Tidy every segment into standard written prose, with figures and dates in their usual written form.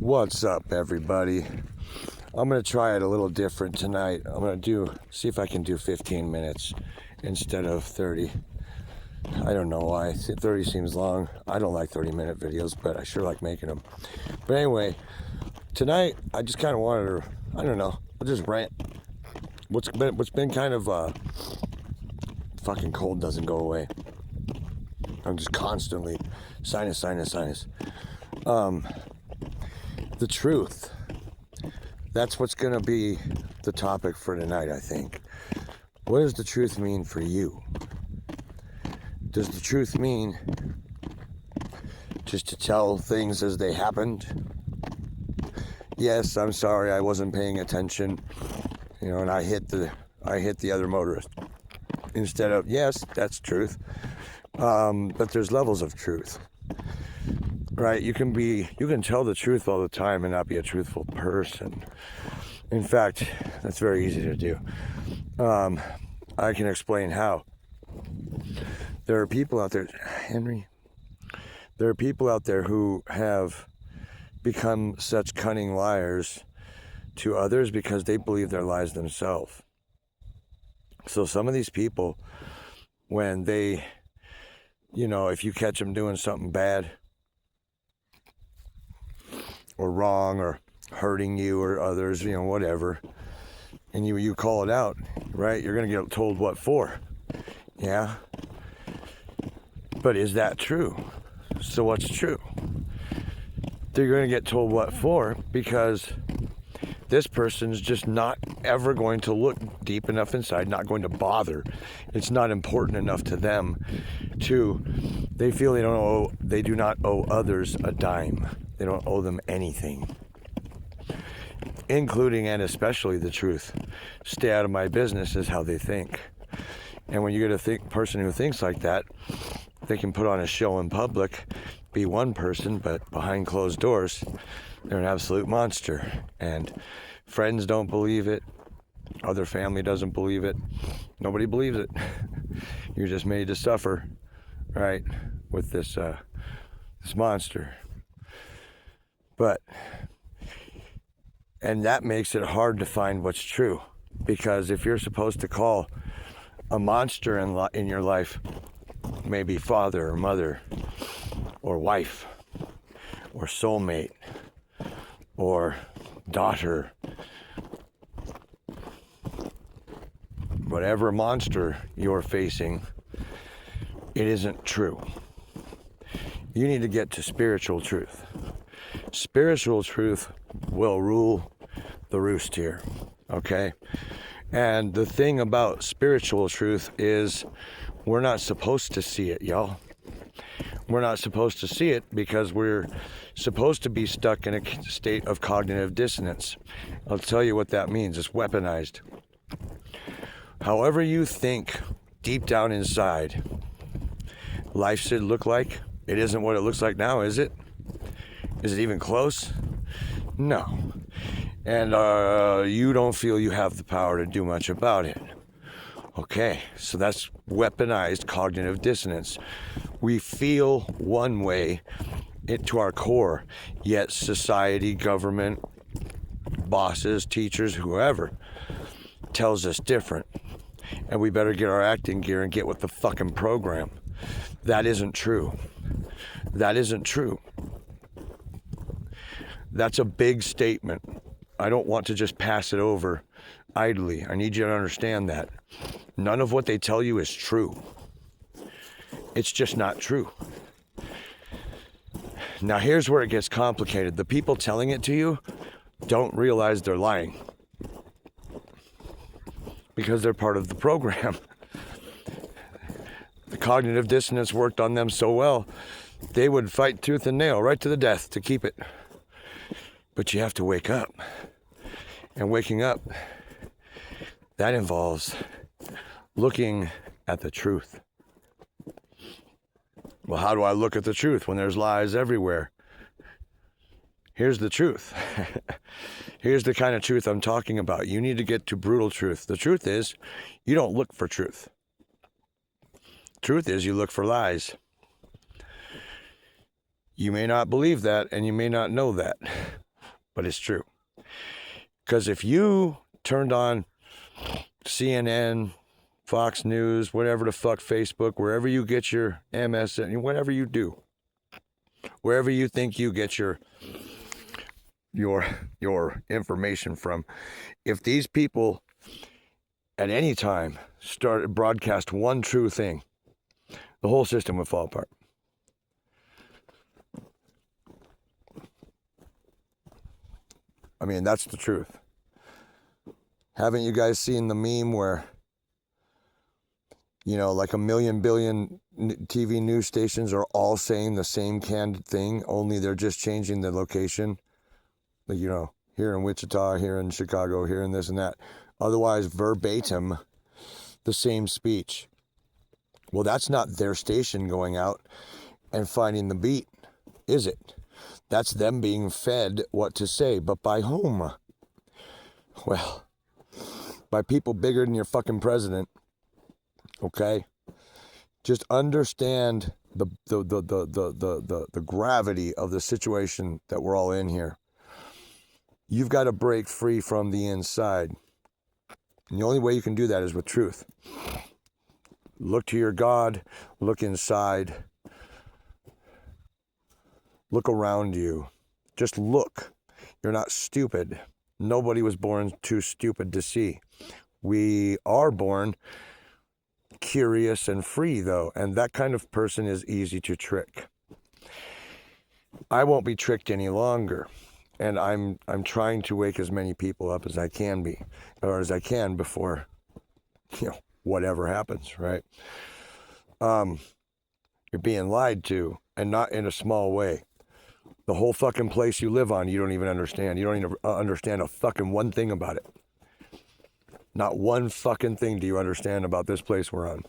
What's up, everybody? I'm going to try it a little different tonight. I'm going to see if I can do 15 minutes instead of 30. I don't know why. 30 seems long. I don't like 30-minute videos, but I sure like making them. But anyway, tonight I just kind of wanted to, I don't know, I'll just rant. What's been kind of fucking cold doesn't go away. I'm just constantly sinus. The truth. That's what's going to be the topic for tonight, I think. What does the truth mean for you? Does the truth mean just to tell things as they happened? Yes, I'm sorry, I wasn't paying attention, and I hit the other motorist. Instead of, yes, that's truth. But there's levels of truth. Right, you can tell the truth all the time and not be a truthful person. In fact, that's very easy to do. I can explain how. There are people out there, Henry. There are people out there who have become such cunning liars to others because they believe their lies themselves. So some of these people, when they, if you catch them doing something bad, or wrong, or hurting you or others, whatever, and you call it out, right? You're gonna get told what for. Yeah, but is that true? So what's true? They're gonna get told what for because this person's just not ever going to look deep enough inside, not going to bother. It's not important enough to them they feel they do not owe others a dime. They don't owe them anything, including and especially the truth. Stay out of my business is how they think. And when you get a person who thinks like that, they can put on a show in public, be one person, but behind closed doors, they're an absolute monster. And friends don't believe it. Other family doesn't believe it. Nobody believes it. You're just made to suffer, right, with this monster. And that makes it hard to find what's true, because if you're supposed to call a monster in your life, maybe father or mother or wife or soulmate or daughter, whatever monster you're facing, it isn't true. You need to get to spiritual truth. Spiritual truth will rule the roost here, okay? And the thing about spiritual truth is we're not supposed to see it, y'all. We're not supposed to see it because we're supposed to be stuck in a state of cognitive dissonance. I'll tell you what that means. It's weaponized. However you think deep down inside life should look like, it isn't what it looks like now, is it? Is it even close? No. And you don't feel you have the power to do much about it. Okay, so that's weaponized cognitive dissonance. We feel one way to our core, yet society, government, bosses, teachers, whoever, tells us different. And we better get our acting gear and get with the fucking program. That isn't true. That isn't true. That's a big statement. I don't want to just pass it over idly. I need you to understand that. None of what they tell you is true. It's just not true. Now here's where it gets complicated. The people telling it to you don't realize they're lying because they're part of the program. The cognitive dissonance worked on them so well, they would fight tooth and nail right to the death to keep it. But you have to wake up. And waking up, that involves looking at the truth. Well, how do I look at the truth when there's lies everywhere? Here's the truth. Here's the kind of truth I'm talking about. You need to get to brutal truth. The truth is, you don't look for truth. Truth is, you look for lies. You may not believe that, and you may not know that. but it's true. Because if you turned on CNN, Fox News, whatever the fuck, Facebook, wherever you get your MSN, whatever you do, wherever you think you get your information from, if these people at any time started broadcast one true thing, the whole system would fall apart. I mean, that's the truth. Haven't you guys seen the meme where, you know, like 1 million billion TV news stations are all saying the same canned thing, only they're just changing the location? Like, you know, here in Wichita, here in Chicago, here in this and that. Otherwise, verbatim, the same speech. Well, that's not their station going out and finding the beat, is it? That's them being fed what to say. But by whom? Well, by people bigger than your fucking president. Okay? Just understand the gravity of the situation that we're all in here. You've got to break free from the inside. And the only way you can do that is with truth. Look to your God, look inside, look around you. Just look. You're not stupid. Nobody was born too stupid to see. We are born curious and free, though, and that kind of person is easy to trick. I won't be tricked any longer, and I'm trying to wake as many people up as I can be, or as I can before, you know, whatever happens, right? You're being lied to, and not in a small way. The whole fucking place you live on, you don't even understand. You don't even understand a fucking one thing about it. Not one fucking thing do you understand about this place we're on,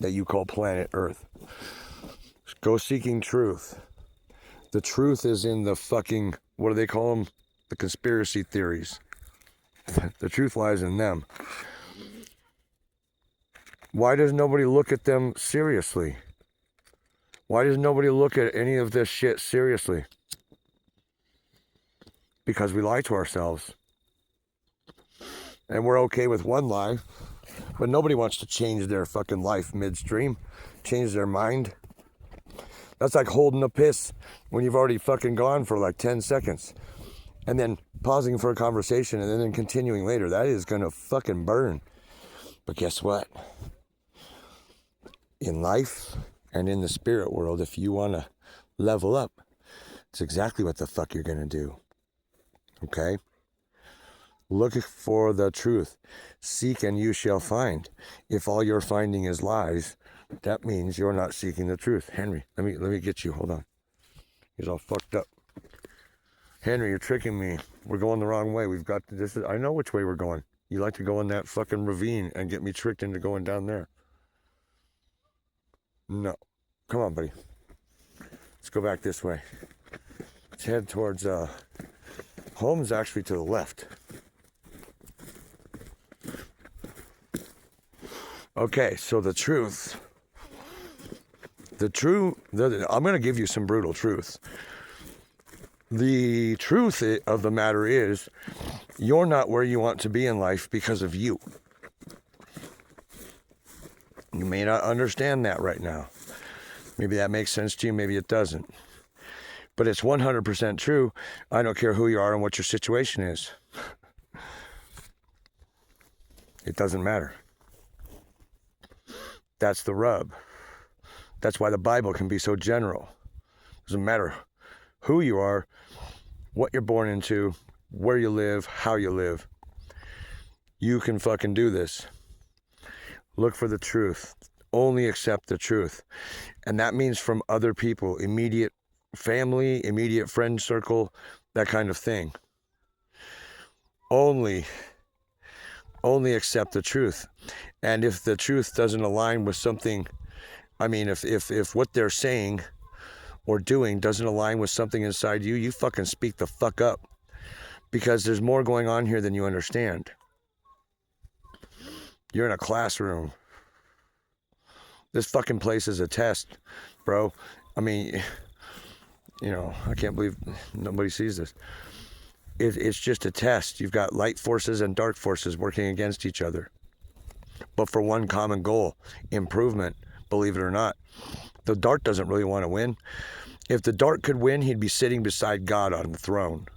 that you call planet Earth. Go seeking truth. The truth is in the fucking, what do they call them? The conspiracy theories. The truth lies in them. Why does nobody look at them seriously? Why does nobody look at any of this shit seriously? Because we lie to ourselves. And we're okay with one lie, but nobody wants to change their fucking life midstream, change their mind. That's like holding a piss when you've already fucking gone for like 10 seconds. And then pausing for a conversation and then continuing later. That is gonna fucking burn. But guess what? In life and in the spirit world, if you want to level up, it's exactly what the fuck you're going to do. Okay? Look for the truth. Seek and you shall find. If all you're finding is lies, that means you're not seeking the truth. Henry, let me get you. Hold on. He's all fucked up. Henry, you're tricking me. We're going the wrong way. We've got to, this is, I know which way we're going. You like to go in that fucking ravine and get me tricked into going down there. No. Come on, buddy. Let's go back this way. Let's head towards, home's actually to the left. Okay, so the truth. I'm going to give you some brutal truth. The truth of the matter is, you're not where you want to be in life because of you. You may not understand that right now. Maybe that makes sense to you, maybe it doesn't. But it's 100% true. I don't care who you are and what your situation is. It doesn't matter. That's the rub. That's why the Bible can be so general. It doesn't matter who you are, what you're born into, where you live, how you live. You can fucking do this. Look for the truth. Only accept the truth. And that means from other people, immediate family, immediate friend circle, that kind of thing. Only accept the truth. And if the truth doesn't align with something, I mean, if what they're saying or doing doesn't align with something inside you, you fucking speak the fuck up. Because there's more going on here than you understand. You're in a classroom. This fucking place is a test, bro. I mean, you know, I can't believe nobody sees this. It's just a test. You've got light forces and dark forces working against each other, but for one common goal: improvement, believe it or not. The dark doesn't really want to win. If the dark could win, he'd be sitting beside God on the throne.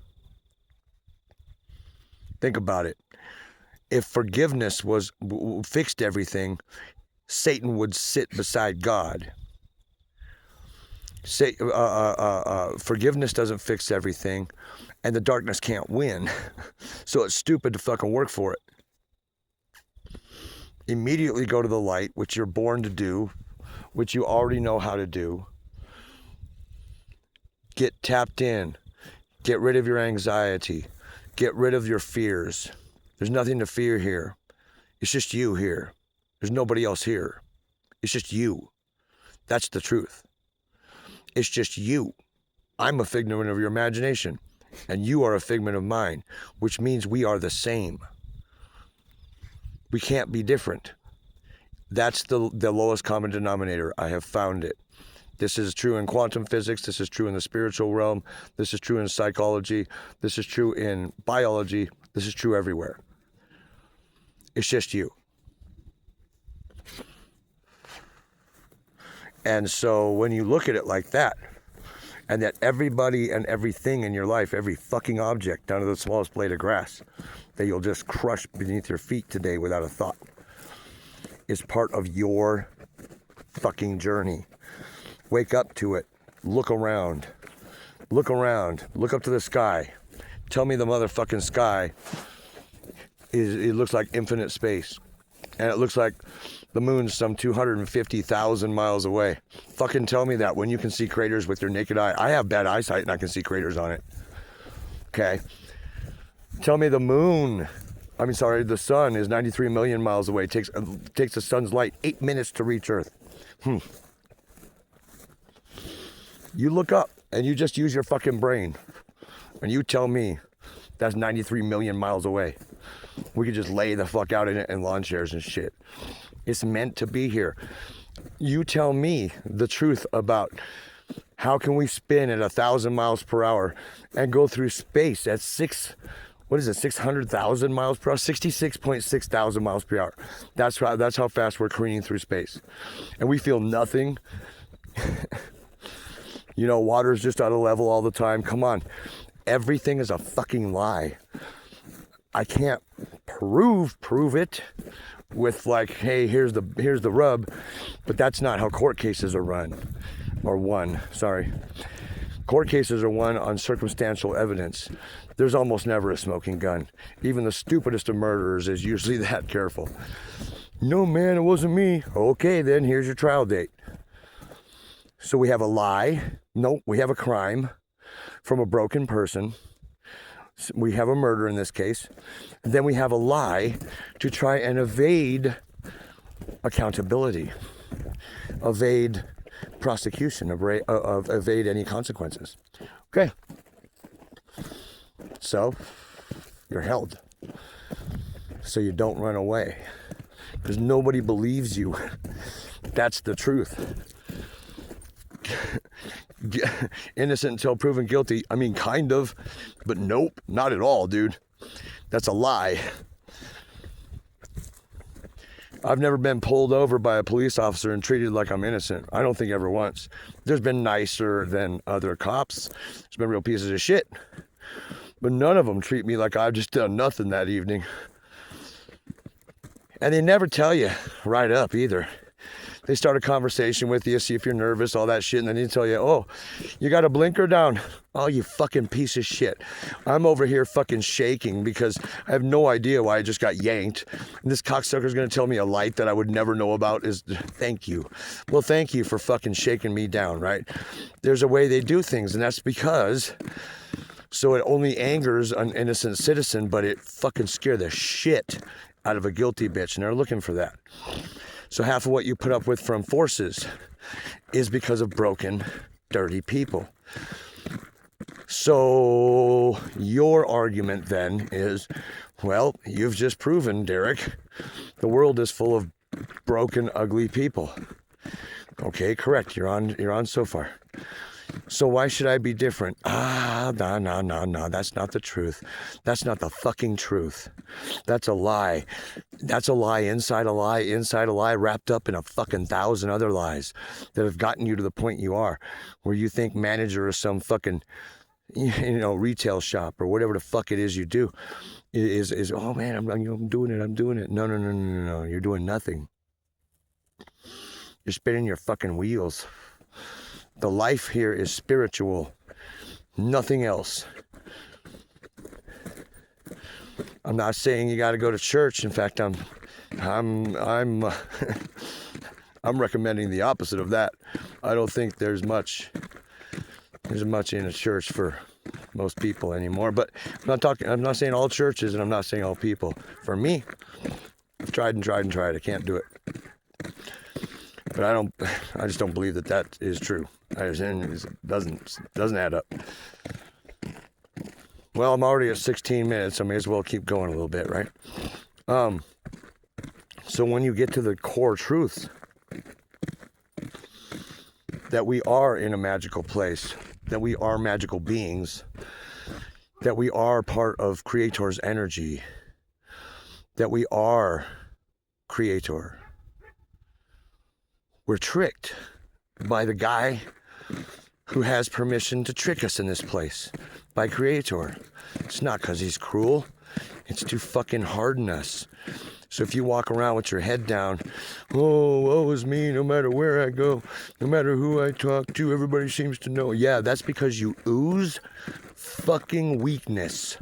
Think about it. If forgiveness fixed everything, Satan would sit beside God. Forgiveness doesn't fix everything, and the darkness can't win. So it's stupid to fucking work for it. Immediately go to the light, which you're born to do, which you already know how to do. Get tapped in. Get rid of your anxiety. Get rid of your fears. There's nothing to fear here. It's just you here. There's nobody else here. It's just you. That's the truth. It's just you. I'm a figment of your imagination, and you are a figment of mine, which means we are the same. We can't be different. That's the lowest common denominator. I have found it. This is true in quantum physics. This is true in the spiritual realm. This is true in psychology. This is true in biology. This is true everywhere. It's just you. And so when you look at it like that, and that everybody and everything in your life, every fucking object down to the smallest blade of grass that you'll just crush beneath your feet today without a thought, is part of your fucking journey. Wake up to it. Look around. Look around. Look up to the sky. Tell me the motherfucking sky it looks like infinite space. And it looks like the moon's some 250,000 miles away. Fucking tell me that when you can see craters with your naked eye. I have bad eyesight and I can see craters on it. Okay. Tell me the the sun is 93 million miles away. Takes the sun's light 8 minutes to reach Earth. You look up and you just use your fucking brain. And you tell me that's 93 million miles away. We could just lay the fuck out in it in lawn chairs and shit. It's meant to be here. You tell me the truth about how can we spin at 1,000 miles per hour and go through space at 600,000 miles per hour? 66.6 thousand miles per hour. That's how fast we're careening through space. And we feel nothing. Water's just out of level all the time. Come on. Everything is a fucking lie. I can't prove it with like, hey, here's the rub, but that's not how court cases are won. Court cases are won on circumstantial evidence. There's almost never a smoking gun. Even the stupidest of murderers is usually that careful. No, man, it wasn't me. Okay, then here's your trial date. So we have a lie. No, we have a crime from a broken person. We have a murder in this case. And then we have a lie to try and evade accountability, evade prosecution, evade any consequences. Okay. So you're held. So you don't run away. Because nobody believes you. That's the truth. Innocent until proven guilty. I mean, kind of, but nope, not at all, dude. That's a lie. I've never been pulled over by a police officer and treated like I'm innocent. I don't think ever once. There's been nicer than other cops. There's been real pieces of shit. But none of them treat me like I've just done nothing that evening. And they never tell you right up either. They start a conversation with you, see if you're nervous, all that shit, and then they tell you, oh, you got a blinker down. Oh, you fucking piece of shit. I'm over here fucking shaking because I have no idea why I just got yanked. And this cocksucker's gonna tell me a light that I would never know about is, thank you. Well, thank you for fucking shaking me down, right? There's a way they do things, and that's because, so it only angers an innocent citizen, but it fucking scared the shit out of a guilty bitch, and they're looking for that. So half of what you put up with from forces is because of broken, dirty people. So your argument then is, well, you've just proven, Derek, the world is full of broken, ugly people. Okay, correct. You're on so far. So why should I be different? No, that's not the truth. That's not the fucking truth. That's a lie. That's a lie inside a lie, inside a lie, wrapped up in a fucking 1,000 other lies that have gotten you to the point you are, where you think manager of some fucking, retail shop or whatever the fuck it is you do is oh man, I'm doing it. No. You're doing nothing. You're spinning your fucking wheels. The life here is spiritual, nothing else. I'm not saying you got to go to church. In fact, I'm recommending the opposite of that. I don't think there's much in a church for most people anymore. But I'm not saying all churches, and I'm not saying all people. For me, I've tried. I can't do it. But I just don't believe that is true. It doesn't add up. Well, I'm already at 16 minutes. I may as well keep going a little bit, right? So when you get to the core truths, that we are in a magical place, that we are magical beings, that we are part of Creator's energy, that we are Creator. We're tricked by the guy who has permission to trick us in this place, by Creator. It's not because he's cruel. It's to fucking harden us. So if you walk around with your head down, oh, woe is me, no matter where I go, no matter who I talk to, everybody seems to know. Yeah, that's because you ooze fucking weakness.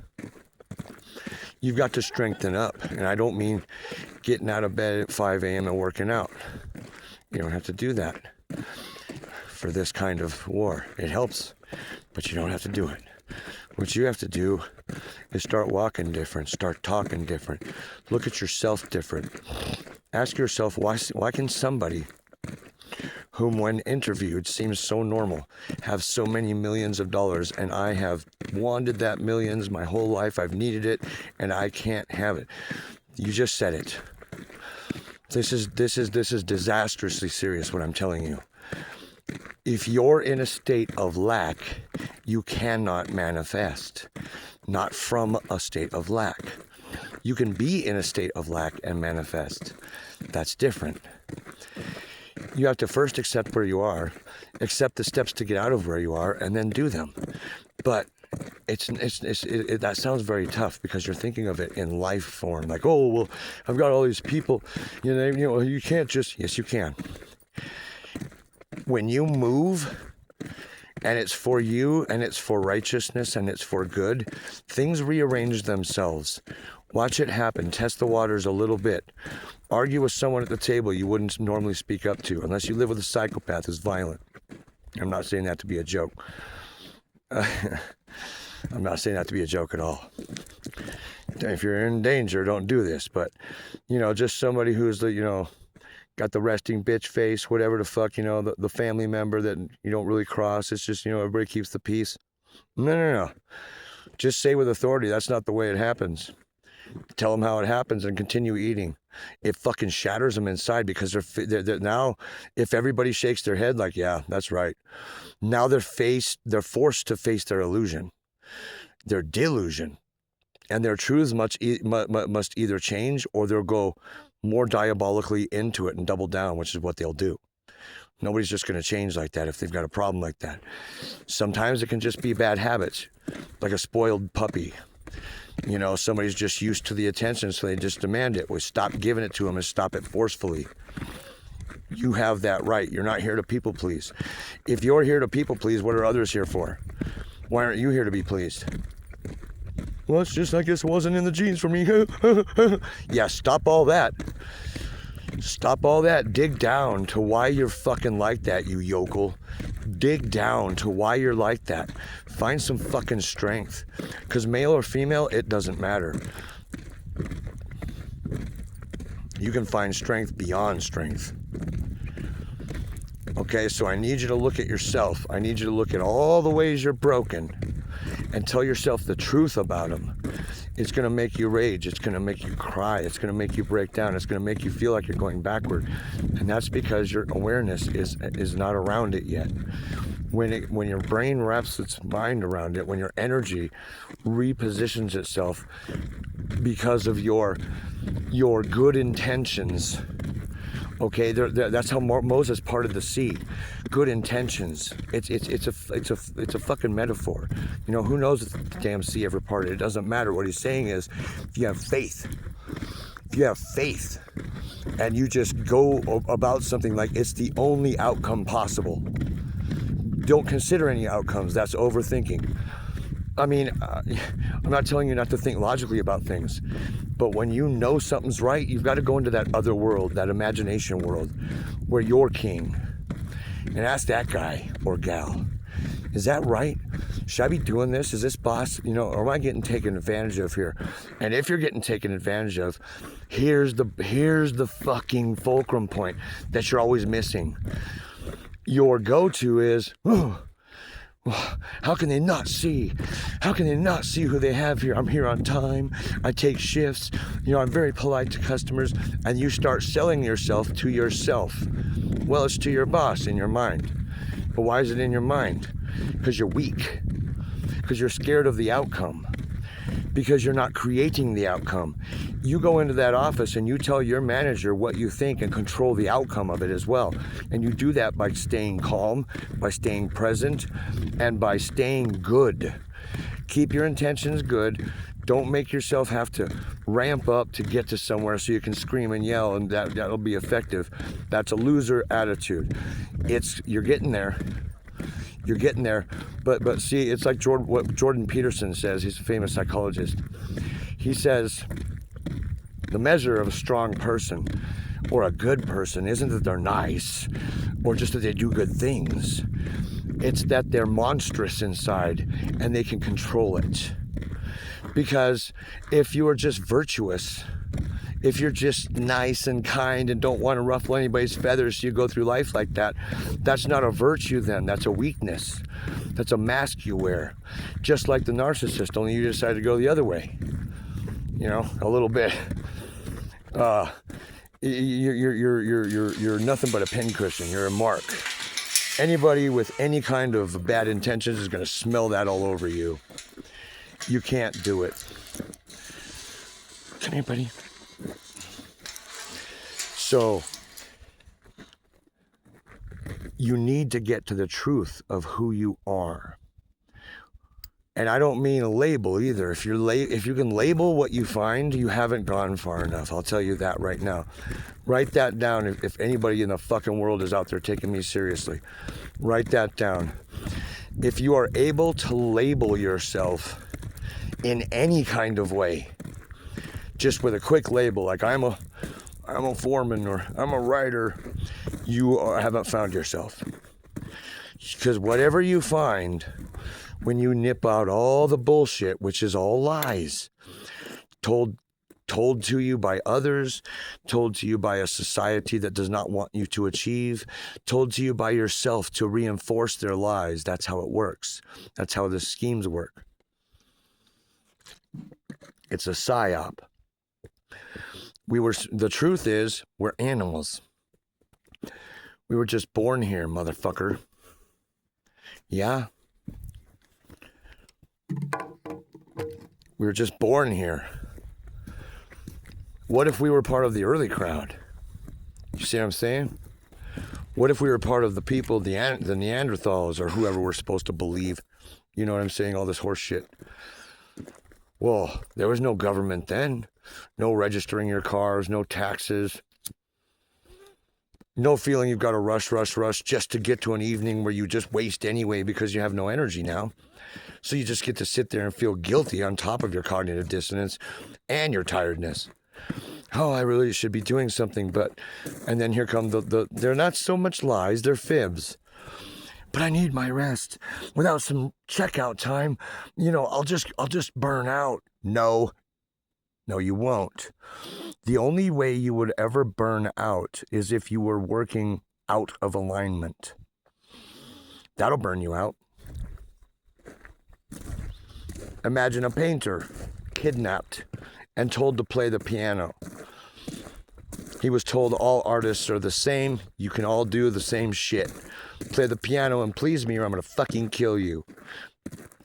You've got to strengthen up. And I don't mean getting out of bed at 5 a.m. and working out. You don't have to do that for this kind of war. It helps, but you don't have to do it. What you have to do is start walking different, start talking different, look at yourself different. Ask yourself, why can somebody whom when interviewed seems so normal have so many millions of dollars, and I have wanted that millions my whole life, I've needed it, and I can't have it? You just said it. This is disastrously serious what I'm telling you. If you're in a state of lack, you cannot manifest. Not from a state of lack. You can be in a state of lack and manifest. That's different. You have to first accept where you are, accept the steps to get out of where you are, and then do them. But that sounds very tough because you're thinking of it in life form. Like, oh, well, I've got all these people. You can't just... Yes, you can. When you move, and it's for you, and it's for righteousness, and it's for good, things rearrange themselves. Watch it happen. Test the waters a little bit. Argue with someone at the table you wouldn't normally speak up to, unless you live with a psychopath who's violent. I'm not saying that to be a joke. I'm not saying that to be a joke at all. If you're in danger, don't do this. But, just somebody who's got the resting bitch face, whatever the fuck, the family member that you don't really cross. It's just, everybody keeps the peace. No. Just say with authority, that's not the way it happens. Tell them how it happens and continue eating. It fucking shatters them inside because they're now, if everybody shakes their head like, yeah, that's right. Now they're forced to face their illusion, their delusion, and their truths must either change or they'll go more diabolically into it and double down, which is what they'll do. Nobody's just going to change like that if they've got a problem like that. Sometimes it can just be bad habits, like a spoiled puppy. Somebody's just used to the attention, so they just demand it. We stop giving it to them and stop it forcefully. You have that right. You're not here to people please. If you're here to people please, what are others here for? Why aren't you here to be pleased? Well, it's just, I guess it wasn't in the genes for me. Yeah, stop all that. Stop all that. Dig down to why you're fucking like that, you yokel. Dig down to why you're like that. Find some fucking strength. Because male or female, it doesn't matter. You can find strength beyond strength. Okay, so I need you to look at yourself. I need you to look at all the ways you're broken and tell yourself the truth about them. It's going to make you rage. It's going to make you cry. It's going to make you break down. It's going to make you feel like you're going backward. And that's because your awareness is not around it yet. when your brain wraps its mind around it, when your energy repositions itself because of your good intentions. Okay, that's how Moses parted the sea. Good intentions. It's a fucking metaphor. You know, who knows if the damn sea ever parted? It doesn't matter. What he's saying is, if you have faith, and you just go about something like it's the only outcome possible. Don't consider any outcomes. That's overthinking. I mean, I'm not telling you not to think logically about things, but when you know something's right, you've got to go into that other world, that imagination world, where you're king, and ask that guy or gal, is that right? Should I be doing this? Is this boss, or am I getting taken advantage of here? And if you're getting taken advantage of, here's the fucking fulcrum point that you're always missing. Your go-to is, how can they not see? How can they not see who they have here? I'm here on time. I take shifts. I'm very polite to customers. And you start selling yourself to yourself. Well, it's to your boss in your mind. But why is it in your mind? Because you're weak. Because you're scared of the outcome. Because you're not creating the outcome. You go into that office and you tell your manager what you think and control the outcome of it as well. And you do that by staying calm, by staying present, and by staying good. Keep your intentions good. Don't make yourself have to ramp up to get to somewhere so you can scream and yell, and that'll be effective. That's a loser attitude. You're getting there. You're getting there, but see, it's like what Jordan Peterson says. He's a famous psychologist. He says, the measure of a strong person or a good person isn't that they're nice or just that they do good things. It's that they're monstrous inside and they can control it. Because if you are just virtuous, if you're just nice and kind and don't want to ruffle anybody's feathers, so you go through life like that, that's not a virtue then, that's a weakness. That's a mask you wear. Just like the narcissist, only you decide to go the other way. A little bit. You're nothing but a pincushion, you're a mark. Anybody with any kind of bad intentions is gonna smell that all over you. You can't do it. Come here, buddy. So, you need to get to the truth of who you are. And I don't mean a label either. If you can label what you find, you haven't gone far enough. I'll tell you that right now. Write that down if anybody in the fucking world is out there taking me seriously. Write that down. If you are able to label yourself in any kind of way, just with a quick label, like I'm a foreman or I'm a writer, you haven't found yourself. Because whatever you find, when you nip out all the bullshit, which is all lies, told to you by others, told to you by a society that does not want you to achieve, told to you by yourself to reinforce their lies, that's how it works. That's how the schemes work. It's a psyop. The truth is, we're animals. We were just born here, motherfucker. Yeah. We were just born here. What if we were part of the early crowd? You see what I'm saying? What if we were part of the people, the Neanderthals, or whoever we're supposed to believe? You know what I'm saying? All this horse shit. Well, there was no government then. No registering your cars, no taxes. No feeling you've got to rush just to get to an evening where you just waste anyway because you have no energy now. So you just get to sit there and feel guilty on top of your cognitive dissonance and your tiredness. Oh, I really should be doing something, and then here come they're not so much lies, they're fibs. But I need my rest. Without some checkout time, I'll just burn out. No, you won't. The only way you would ever burn out is if you were working out of alignment. That'll burn you out. Imagine a painter kidnapped and told to play the piano. He was told all artists are the same. You can all do the same shit. Play the piano and please me or I'm going to fucking kill you.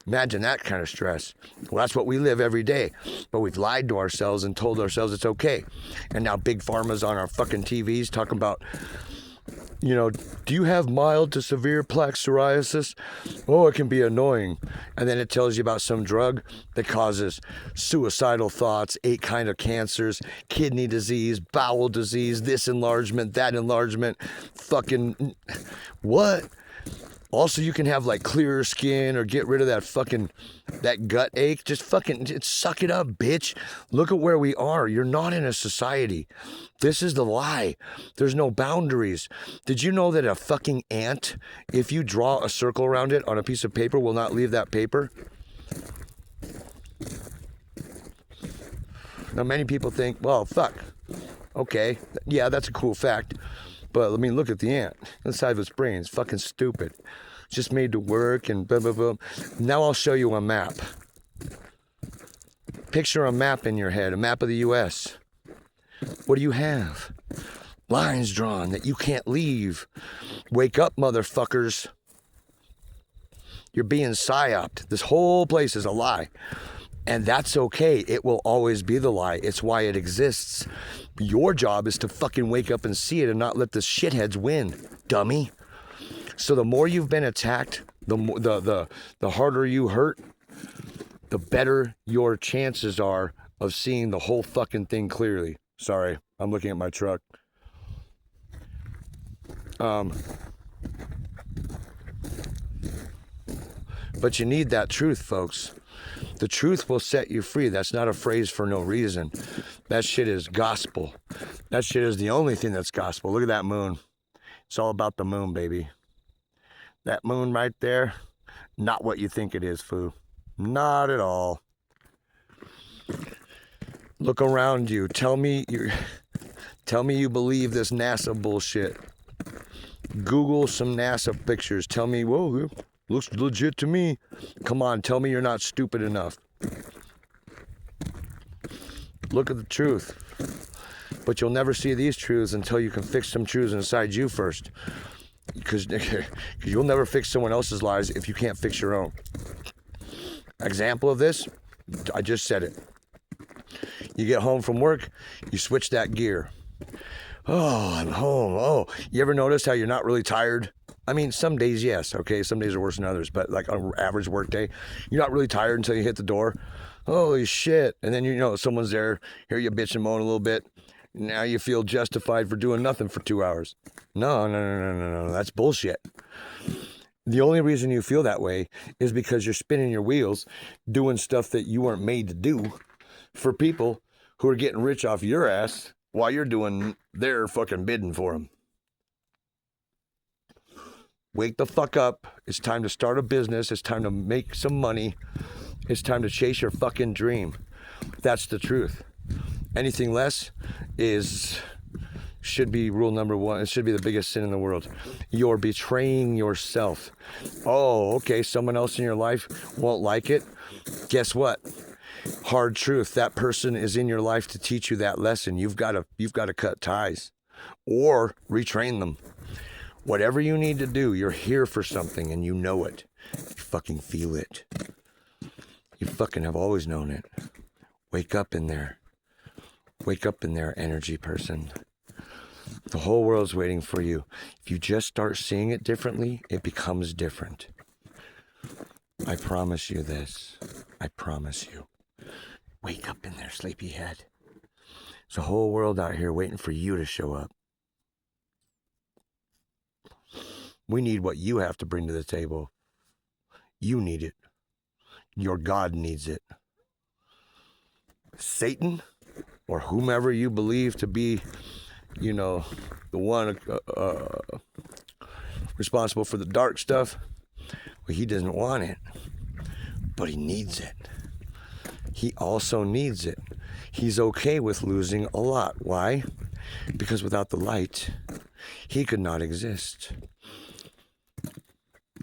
Imagine that kind of stress. Well, that's what we live every day. But we've lied to ourselves and told ourselves it's okay. And now Big Pharma's on our fucking TVs talking about, you know, do you have mild to severe plaque psoriasis? Oh, it can be annoying. And then it tells you about some drug that causes suicidal thoughts, 8 kinds of cancers, kidney disease, bowel disease, this enlargement, that enlargement, fucking what? Also, you can have like clearer skin or get rid of that gut ache. Just fucking suck it up, bitch. Look at where we are. You're not in a society. This is the lie. There's no boundaries. Did you know that a fucking ant, if you draw a circle around it on a piece of paper, will not leave that paper? Now, many people think, well, fuck. Okay, yeah, that's a cool fact. But, I mean, look at the ant. Inside of its brain, it's fucking stupid. It's just made to work and blah, blah, blah. Now I'll show you a map. Picture a map in your head, a map of the U.S. What do you have? Lines drawn that you can't leave. Wake up, motherfuckers. You're being psyoped. This whole place is a lie. And that's okay. It will always be the lie. It's why it exists. Your job is to fucking wake up and see it and not let the shitheads win, dummy. So the more you've been attacked, the harder you hurt, the better your chances are of seeing the whole fucking thing clearly. Sorry, I'm looking at my truck. But you need that truth, folks. The truth will set you free. That's not a phrase for no reason. That shit is gospel. That shit is the only thing that's gospel. Look at that moon. It's all about the moon, baby. That moon right there, not what you think it is, foo. Not at all. Look around you. Tell me you believe this NASA bullshit. Google some NASA pictures. Tell me, whoa, looks legit to me. Come on, tell me you're not stupid enough. Look at the truth. But you'll never see these truths until you can fix some truths inside you first. Because you'll never fix someone else's lives if you can't fix your own. Example of this, I just said it. You get home from work, you switch that gear. Oh, I'm home. Oh, you ever notice how you're not really tired? I mean, some days, yes, okay? Some days are worse than others, but like on an average work day, you're not really tired until you hit the door. Holy shit. And then you know someone's there, hear you bitch and moan a little bit. Now you feel justified for doing nothing for 2 hours. No, that's bullshit. The only reason you feel that way is because you're spinning your wheels, doing stuff that you weren't made to do for people who are getting rich off your ass while you're doing their fucking bidding for them. Wake the fuck up. It's time to start a business. It's time to make some money. It's time to chase your fucking dream. That's the truth. Anything less should be rule number 1. It should be the biggest sin in the world. You're betraying yourself. Oh, okay, someone else in your life won't like it. Guess what? Hard truth. That person is in your life to teach you that lesson. You've got to cut ties or retrain them. Whatever you need to do, you're here for something and you know it. You fucking feel it. You fucking have always known it. Wake up in there. Wake up in there, energy person. The whole world's waiting for you. If you just start seeing it differently, it becomes different. I promise you this. I promise you. Wake up in there, sleepyhead. There's a whole world out here waiting for you to show up. We need what you have to bring to the table. You need it. Your God needs it. Satan, or whomever you believe to be, you know, the one responsible for the dark stuff, well, he doesn't want it, but he needs it. He also needs it. He's okay with losing a lot. Why? Because without the light, he could not exist.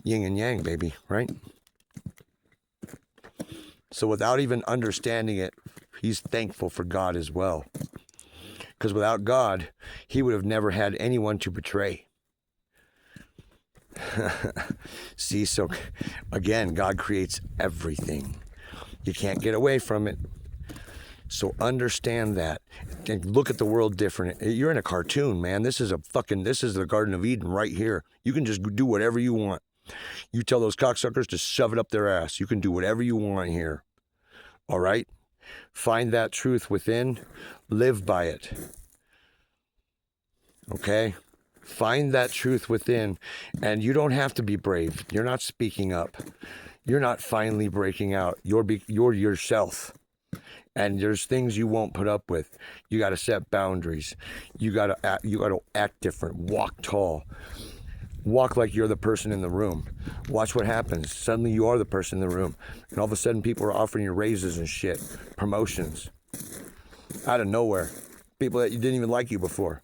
Yin and yang, baby, right? So without even understanding it, he's thankful for God as well. Because without God, he would have never had anyone to betray. See, so again, God creates everything. You can't get away from it. So understand that and look at the world different. You're in a cartoon, man. This is the Garden of Eden right here. You can just do whatever you want. You tell those cocksuckers to shove it up their ass. You can do whatever you want here. All right? Find that truth within. Live by it. Okay? Find that truth within. And you don't have to be brave. You're not speaking up. You're not finally breaking out. You're yourself. And there's things you won't put up with. You got to set boundaries. You got to act different. Walk tall. Walk like you're the person in the room. Watch what happens. Suddenly you are the person in the room. And all of a sudden people are offering you raises and shit. Promotions. Out of nowhere. People that didn't even like you before.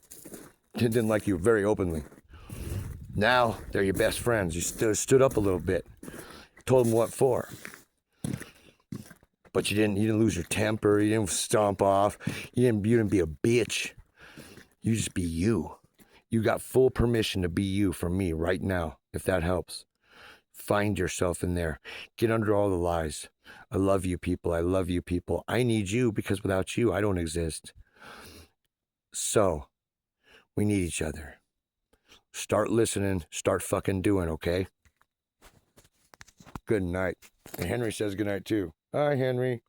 Didn't like you very openly. Now they're your best friends. You stood up a little bit. Told them what for. But you didn't lose your temper. You didn't stomp off. You didn't be a bitch. You just be you. You got full permission to be you from me right now, if that helps. Find yourself in there. Get under all the lies. I love you people. I love you people. I need you because without you, I don't exist. So, we need each other. Start listening. Start fucking doing, okay? Good night. And Henry says good night too. Hi, Henry.